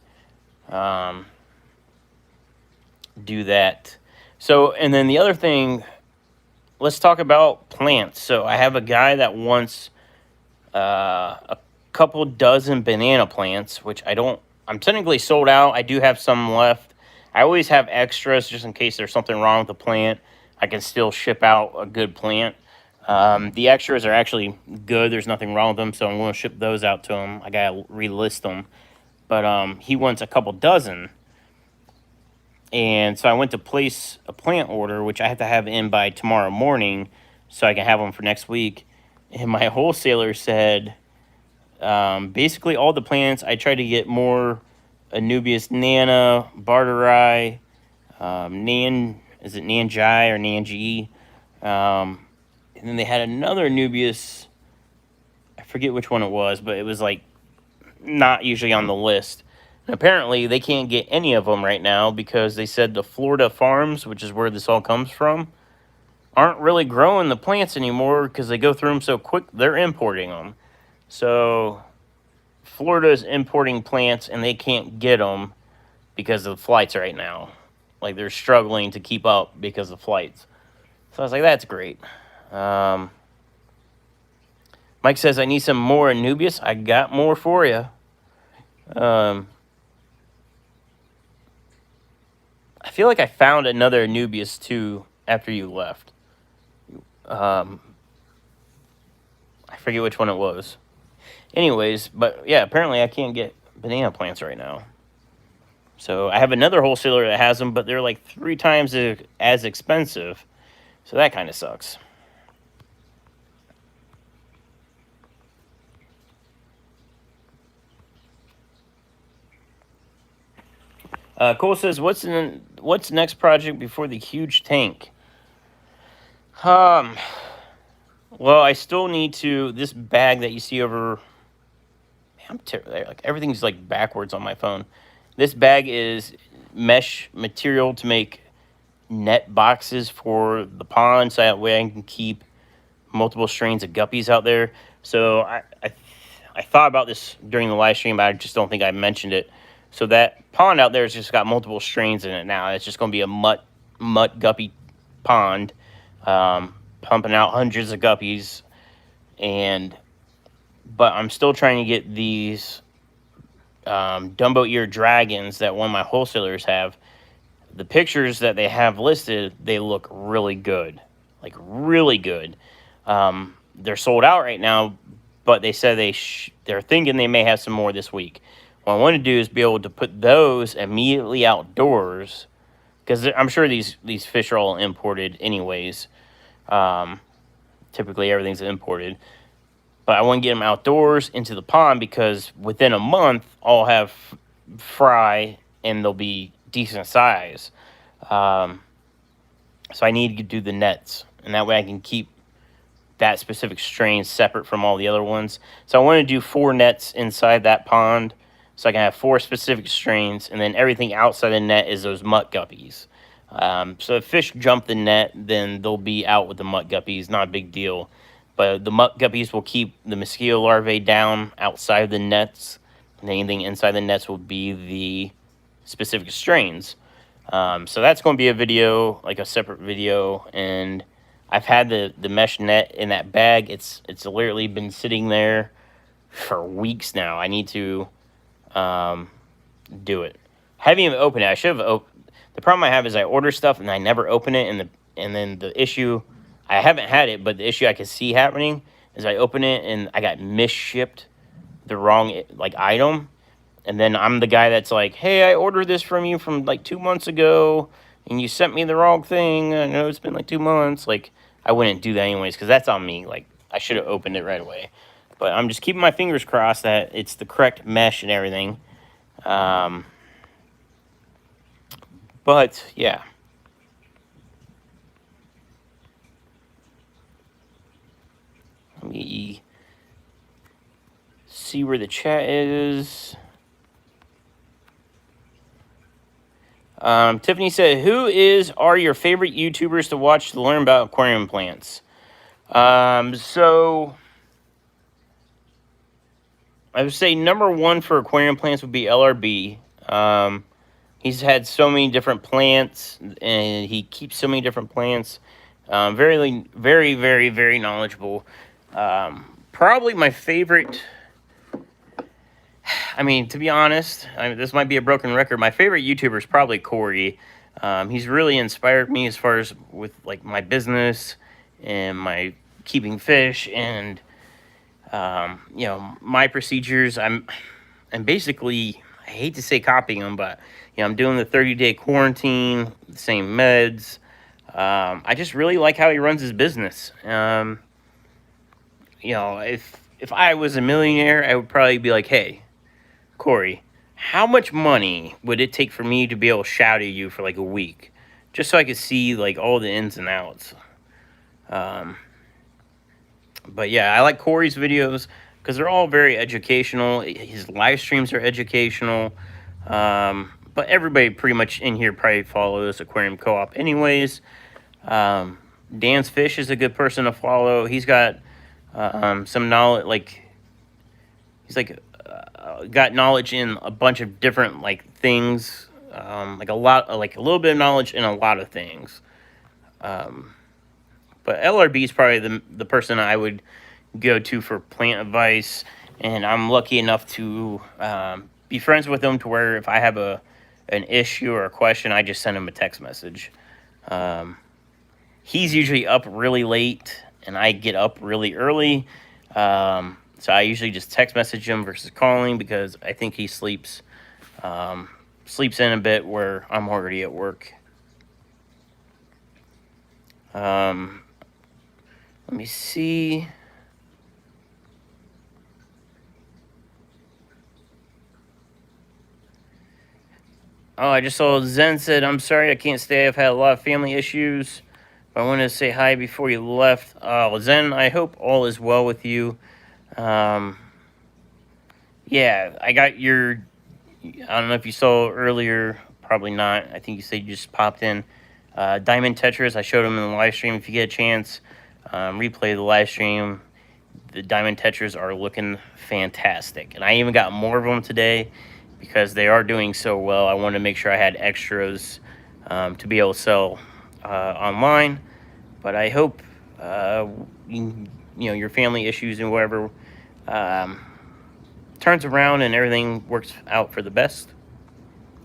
do that. So, and then the other thing, let's talk about plants. So I have a guy that wants a couple dozen banana plants, which I'm technically sold out. I do have some left. I always have extras just in case there's something wrong with the plant. I can still ship out a good plant. The extras are actually good. There's nothing wrong with them, so I'm going to ship those out to him. I got to relist them. But he wants a couple dozen. And so I went to place a plant order, which I have to have in by tomorrow morning so I can have them for next week. And my wholesaler said, basically all the plants, I tried to get more Anubias nana, Barterii, is it Nanjai or Nanji? And then they had another Anubias, I forget which one it was, but it was like not usually on the list. And apparently they can't get any of them right now because they said the Florida farms, which is where this all comes from, aren't really growing the plants anymore because they go through them so quick. They're importing them. So Florida is importing plants and they can't get them because of the flights right now. Like, they're struggling to keep up because of flights. So I was like, that's great. Mike says, I need some more Anubias. I got more for you. I feel like I found another Anubias too after you left. I forget which one it was. Anyways, but yeah, apparently I can't get banana plants right now. So I have another wholesaler that has them, but they're like 3 times as expensive. So that kind of sucks. Cole says, what's next project before the huge tank? Um, well, I still need to, this bag that you see over, man, like everything's like backwards on my phone. This bag is mesh material to make net boxes for the pond, so that way I can keep multiple strains of guppies out there. So I thought about this during the live stream, but I just don't think I mentioned it. So that pond out there has just got multiple strains in it now. It's just going to be a mutt guppy pond, pumping out hundreds of guppies. But I'm still trying to get these Dumbo ear dragons that one of my wholesalers have. The pictures that they have listed, they look really good, like really good. They're sold out right now, but they said they're thinking they may have some more this week. What I want to do is be able to put those immediately outdoors, because I'm sure these fish are all imported anyways. Typically everything's imported, but I want to get them outdoors into the pond, because within a month I'll have fry and they'll be decent size. So I need to do the nets, and that way I can keep that specific strain separate from all the other ones. So I want to do 4 nets inside that pond, so I can have 4 specific strains, and then everything outside the net is those mutt guppies. So if fish jump the net, then they'll be out with the mutt guppies, not a big deal. But the mutt guppies will keep the mosquito larvae down outside the nets, and anything inside the nets will be the specific strains. So that's going to be a video, like a separate video, and I've had the mesh net in that bag. It's literally been sitting there for weeks now. I need to do it. I haven't even opened it. I should have. The problem I have is I order stuff and I never open it, and then the issue, I haven't had it, but the issue I can see happening is I open it and I got misshipped the wrong like item, and then I'm the guy that's like, hey, I ordered this from you from like 2 months ago, and you sent me the wrong thing. I know it's been like 2 months. Like, I wouldn't do that anyways, because that's on me. Like, I should have opened it right away. But I'm just keeping my fingers crossed that it's the correct mesh and everything. But, yeah. Let me see where the chat is. Tiffany said, who are your favorite YouTubers to watch to learn about aquarium plants? So I would say number 1 for aquarium plants would be LRB. He's had so many different plants, and he keeps so many different plants. Very, very, very, very knowledgeable. Probably my favorite, I mean, to be honest, this might be a broken record. My favorite YouTuber is probably Corey. He's really inspired me as far as with like my business and my keeping fish and you know, my procedures. I'm basically, I hate to say copying him, but you know, I'm doing the 30-day quarantine, the same meds. I just really like how he runs his business. You know, if I was a millionaire, I would probably be like, hey, Corey, how much money would it take for me to be able to shadow you for like a week, just so I could see like all the ins and outs? But yeah, I like Corey's videos because they're all very educational. His live streams are educational. But everybody pretty much in here probably follows Aquarium Co-op anyways. Dan's Fish is a good person to follow. He's got some knowledge, like he's like got knowledge in a bunch of different like things, like a little bit of knowledge in a lot of things. But LRB is probably the person I would go to for plant advice, and I'm lucky enough to be friends with him to where if I have an issue or a question, I just send him a text message. He's usually up really late, and I get up really early. So I usually just text message him versus calling because I think he sleeps in a bit where I'm already at work. Let me see. Oh, I just saw Zen said, I'm sorry I can't stay. I've had a lot of family issues. I wanted to say hi before you left. Well, Zen, I hope all is well with you. Yeah, I got your. I don't know if you saw earlier. Probably not. I think you said you just popped in. Diamond Tetris. I showed them in the live stream. If you get a chance, replay the live stream. The Diamond Tetris are looking fantastic, and I even got more of them today because they are doing so well. I wanted to make sure I had extras to be able to sell online. But I hope your family issues and whatever turns around and everything works out for the best.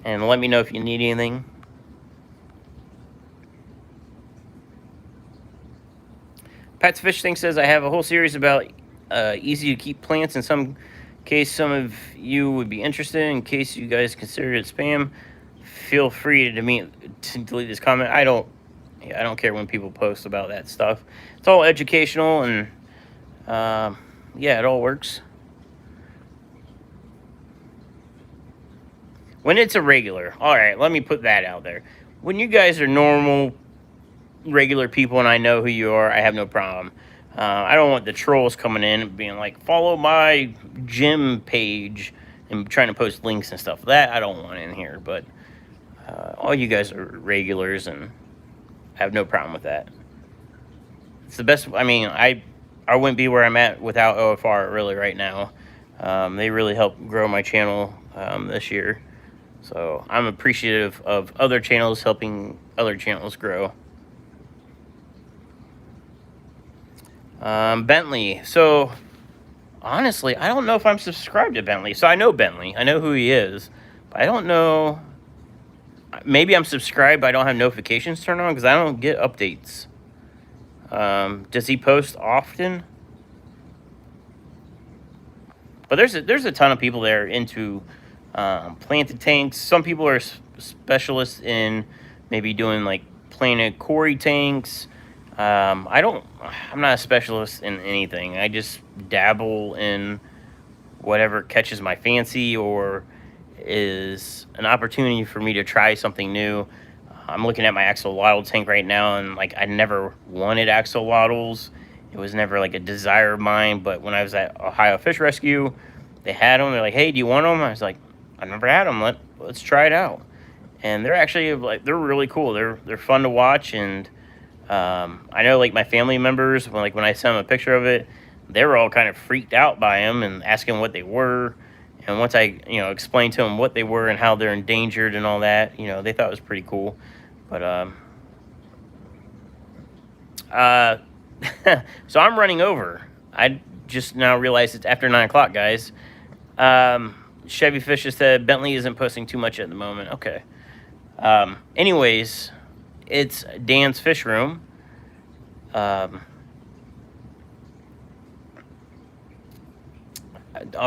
And let me know if you need anything. Pat's Fish Thing says, I have a whole series about easy to keep plants. In some case, some of you would be interested. In case you guys consider it spam, feel free to delete this comment. I don't care when people post about that stuff. It's all educational, and yeah, it all works. When it's a regular, all right, let me put that out there. When you guys are normal, regular people, and I know who you are, I have no problem. I don't want the trolls coming in and being like, follow my gym page and trying to post links and stuff. That I don't want in here, but all you guys are regulars, and I have no problem with that. It's the best. I mean, I wouldn't be where I'm at without OFR really right now. They really helped grow my channel this year. So I'm appreciative of other channels helping other channels grow. Bentley. So honestly, I don't know if I'm subscribed to Bentley. So I know Bentley. I know who he is. But I don't know. Maybe I'm subscribed, but I don't have notifications turned on because I don't get updates. Does he post often? But there's a ton of people there into planted tanks. Some people are specialists in maybe doing like planted quarry tanks. I'm not a specialist in anything. I just dabble in whatever catches my fancy or is an opportunity for me to try something new. I'm looking at my axolotl tank right now, and like I never wanted axolotls. It was never like a desire of mine. But when I was at Ohio Fish Rescue, they had them. They're like, "Hey, do you want them?" I was like, "I've never had them. Let's try it out." And they're actually like they're really cool. They're fun to watch, and I know like my family members when I sent them a picture of it, they were all kind of freaked out by them and asking what they were. And once I explained to them what they were and how they're endangered and all that, they thought it was pretty cool. But so I'm running over. I just now realized it's after 9 o'clock, guys. Chevy Fish just said Bentley isn't posting too much at the moment. Okay. Anyways, it's Dan's Fish Room. Oh,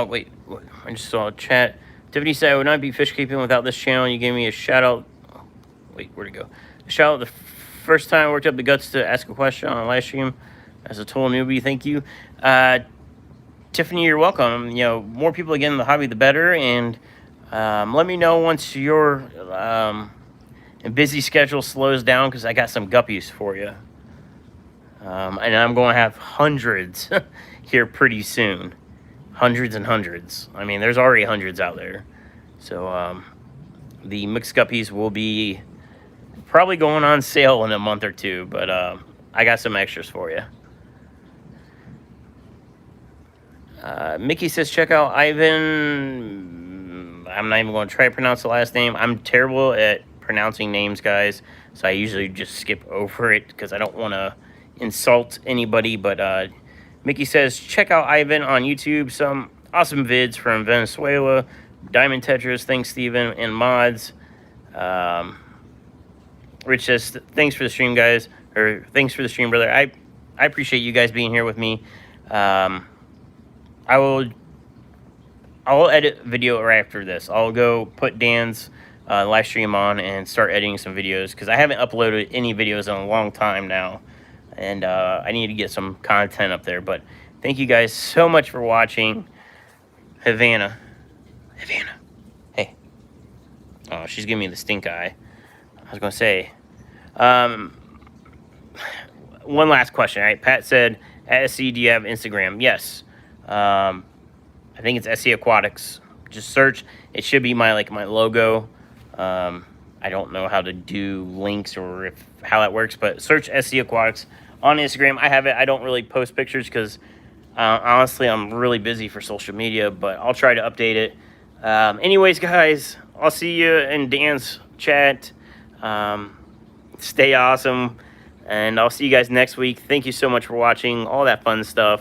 wait. I just saw a chat. Tiffany said, I would not be fish keeping without this channel. You gave me a shout out. Wait, where'd it go? A shout out the first time I worked up the guts to ask a question on a live stream as a total newbie. Thank you. Tiffany, you're welcome. More people get in the hobby, the better. And let me know once your busy schedule slows down because I got some guppies for you. And I'm going to have hundreds here pretty soon. Hundreds and hundreds. I mean, there's already hundreds out there. So the mixed guppies will be probably going on sale in a month or two. But I got some extras for you. Mickey says, check out Ivan. I'm not even going to try to pronounce the last name. I'm terrible at pronouncing names, guys. So I usually just skip over it because I don't want to insult anybody. But Mickey says, check out Ivan on YouTube. Some awesome vids from Venezuela. Diamond Tetris. Thanks, Steven. And mods. Rich says, thanks for the stream, guys. Or thanks for the stream, brother. I appreciate you guys being here with me. I I'll edit video right after this. I'll go put Dan's live stream on and start editing some videos, because I haven't uploaded any videos in a long time now, and I need to get some content up there. But thank you guys so much for watching. Havana, hey. Oh, she's giving me the stink eye. I was gonna say, one last question. All right, Pat said, at SC, do you have Instagram? Yes. I think it's SC Aquatics. Just search. It should be my logo. I don't know how to do links or how that works, but search SC Aquatics on Instagram. I have it. I don't really post pictures because honestly, I'm really busy for social media, but I'll try to update it. Anyways, guys, I'll see you in Dan's chat. Stay awesome, and I'll see you guys next week. Thank you so much for watching, all that fun stuff.